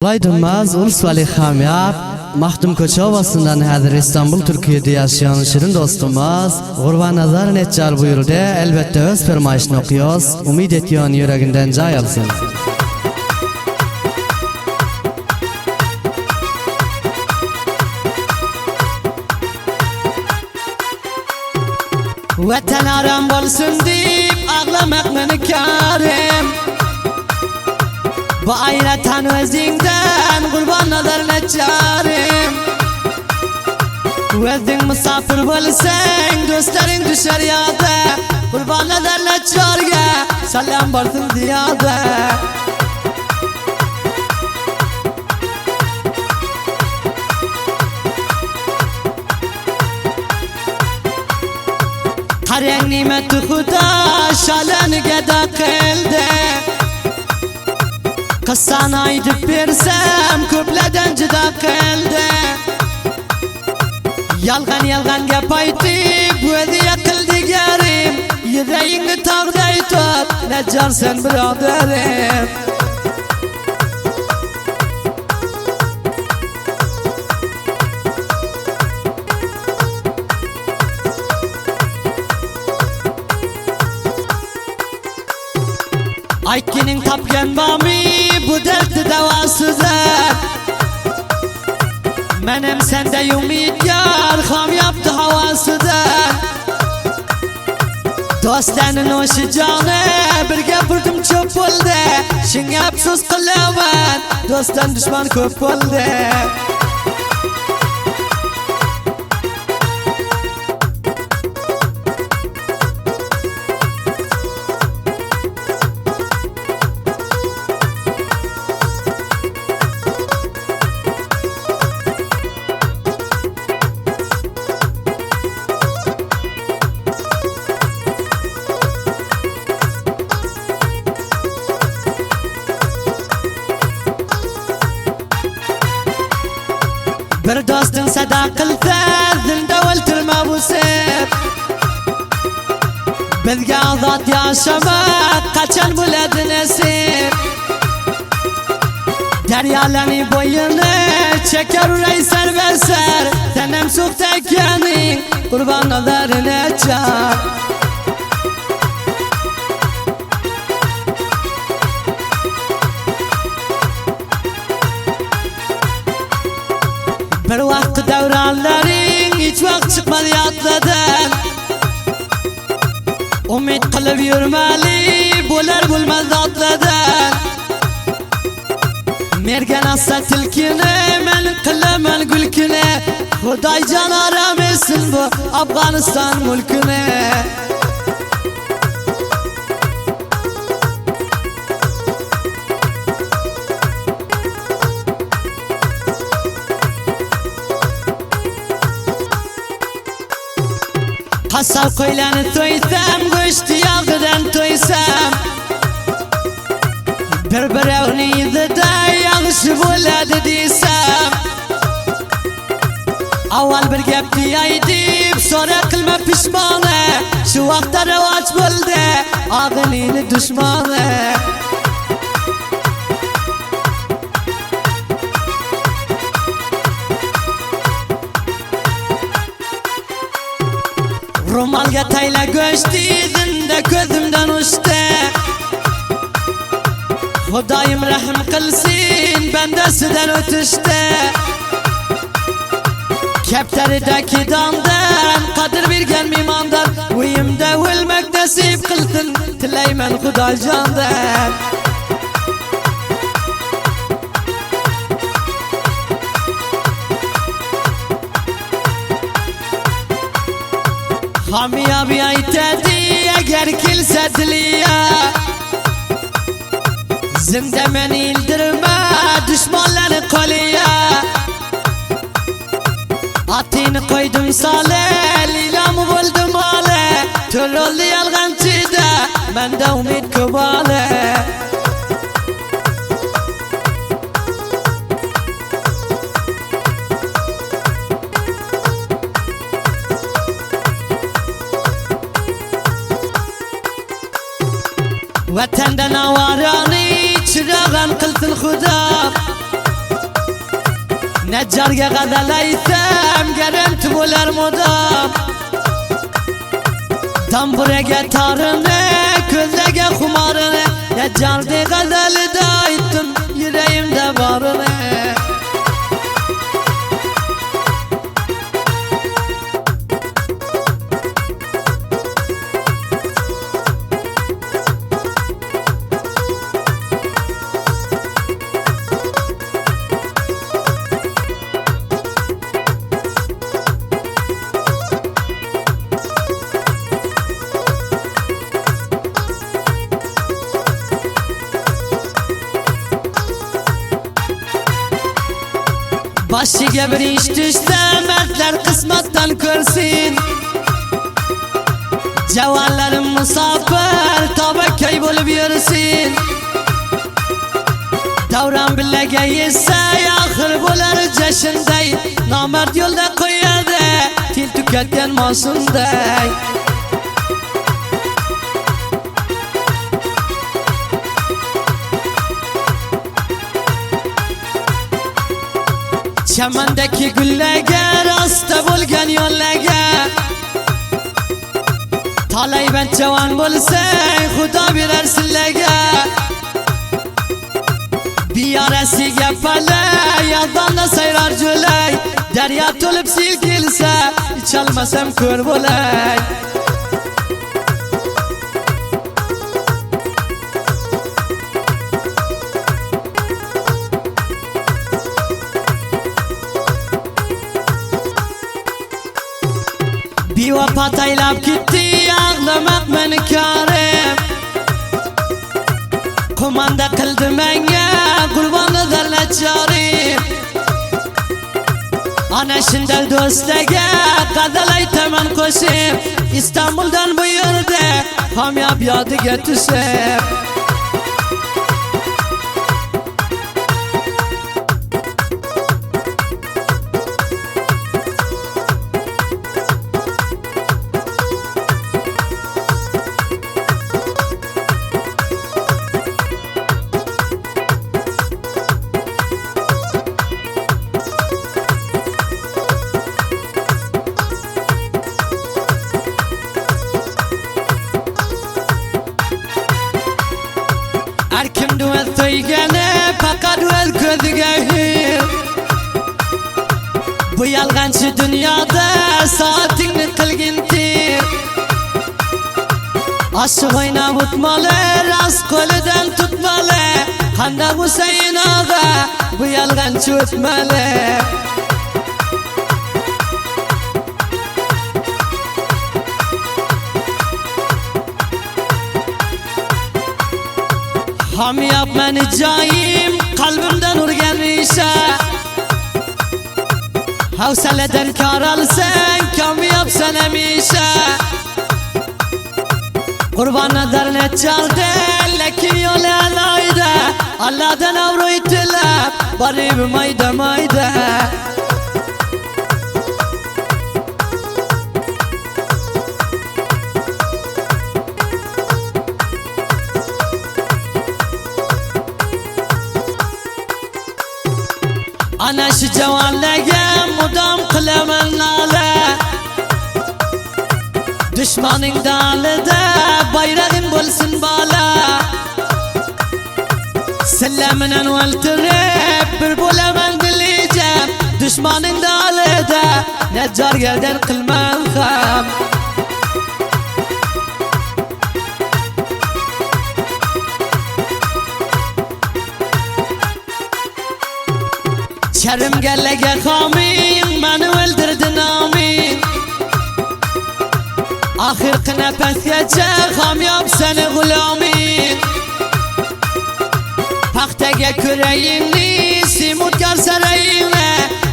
Olay Durmaz, Ulus Vali Hamyab, Mahdum Koçovasından hazır İstanbul, Türkiye'de yaşayan şirin dostumuz Gurban Nazar Neccar buyurdu. Elbette öz fermayişini okuyoruz. Umid ediyorsun yüreğinden cay alsın. Vatan aram bolsun deyip ağlamak meni karim. Bu ayratan özünden Gurban Nazar Neccarim. Özün misafir bolsan dostların düşer yada. Gurban Nazar Neccarga selam bolsun diyada. Karang nimeti Huda şalanı geda kıldı. Kıssana aydıp versem köpleden cida kıldı. Yalgan gap aytıp özü yakıldı gerim. Yüreğini tağday tut Neccar sen biraderim. Aytkinin tapgan bami bu derdi devasıdır. Menem sende umid yar ham yaptı havasıdır. Dostlarının hoşu canı birge vurdum çöp oldu. Şimdi afsus kılaman dosttan düşman köp oldu. Bir dostun sadaqilta zinde o'ltirma bu sep. Bizga ozod yashamak qachon bo'ladi nasib. Daryolarning bo'yini chekar uray sarvasar. Tanam so'qtakaning Gurban Nazar Neccar. Bir vaqt davranlaring hiç vaqt çıkmadı yodladan. Umid qilib yurmali bo'lar bo'lmaz otladan. Mergan assa tilkini men qilaman gulkini. Xudoy jon aram etsin bu Afg'oniston mulkini. Kasap koylanı toysam, go'sht yog'idan toysam. Bir-birovni yuzida yaxshi bo'ladi desam. Avval bir gapni aytib, so'ra qilma pishmoni. Shu vaqtda rivoj bo'ldi og'iningni dushmoni. Ro'molga tayla go'shti zinde ko'zimdan uçtu. Xudoyim rahm qilsin bandasidan o'tishdi. Kaptaridagi dondan qadr bergan mehmondan. Uyimda o'lmak nasib qilsin tilayman Xudojondan. Hamiyabi aytadi agar kelsa diliya. Zinde meni ildirma dushmonlarni qo'liga. Atini qo'ydim sole lilomi bo'ldim ole. To'loldi yolg'onchida menda umid ko'p ole. Vatandan avarani çırağan kılsın Xudo. Neccarga qadalaysam garanti bo'lar mudom Tamburaga torini, ko'zlaga xumorini Neccarga qadalida aytdim yuragimda borini Başıga bir iş düşse mertler kısmattan körsün Cavanlarım musafir tabakay bolup yürüsün Davran billaga yetse ahir bo'lar jashinday Nomard yo'lda qo'yadi til tukatgan mosunday Chamandagi gullaga rosta bo'lgan yo'llaga Talayban javan bo'lsang xudo berar sillaga Biyarasiga palay yolda sayrar jo'lay Daryo to'lib sil kelsa icholmasam ko'r bo'lay Bevafo taylab ketdi ağlamak meni korim Komanda qildi menga qurbonidir nachorim Ana shunday do'stlarga qadalaytaman qo'shib Istanbuldan bu yerda kamyob yodiga tushib Erkim duel to'ygani faqat o'z ko'ziga hir Bu yolg'onchi dunyoda soatingni qilgin tir Oshiq o'ynab o'tmoli, rost qo'lidan tutmoli Qanday Husayn og'a bu yolg'onchi o'tmali Hamyab meni joyim qalbimdan urgan resha Havsaladan kor olsang kamyobsan hamisha Qurbonidir nechalda lekin yo'li alayda Allohdan avroy tilab borib mayda mayda Ana shu javonlarga mudom qilaman nola Dushmaning dalida bayrog'im bo'lsin bola Silla bilan o'ltirib bir bo'laman dilijam Dushmaning dalida najjargadan qilman ham Sharim gallaga xomin meni o'ldirdi nomin Oxirgi nafasgacha kamyob seni g'ulomin Paxtaga ko'rayingni semutkor sarayingni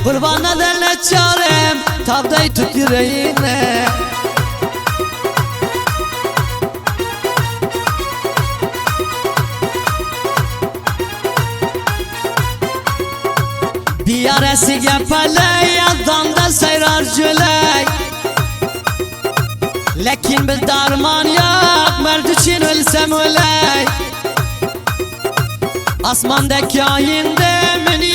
Qurbonidir nachorim tog'day tut yuragingni Diyarasiga palay yolda sayrar jo'lay Lekin biz darmon yo'q mard uchun o'lsam o'lay Osmondagi oyingda meni